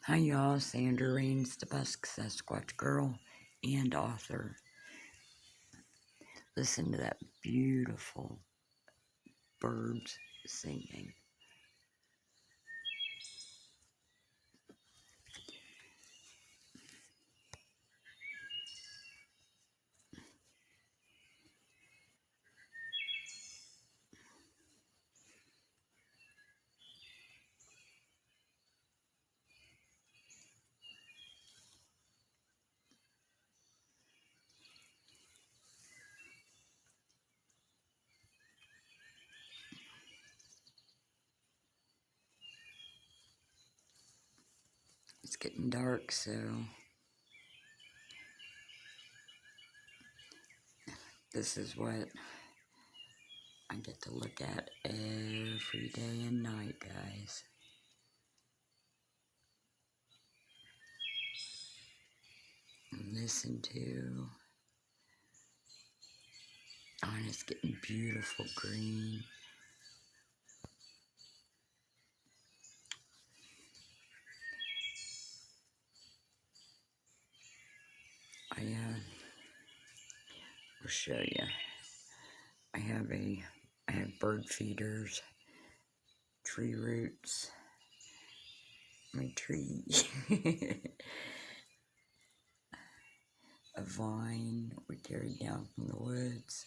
Hi y'all, Sandra Rains DeBusk, Sasquatch Girl, and author. Listen to that beautiful birds singing. It's getting dark, so this is what I get to look at every day and night, guys. And listen to. Oh, and it's getting beautiful green. I will show you. I have bird feeders, tree roots, my tree, a vine we carried down from the woods.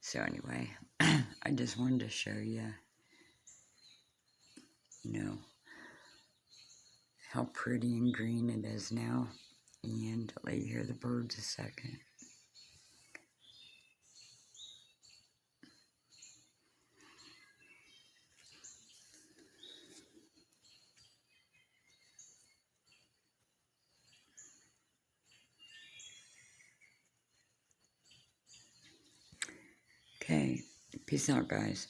So anyway, I just wanted to show you, how pretty and green it is now. And let you hear the birds a second. Okay, peace out, guys.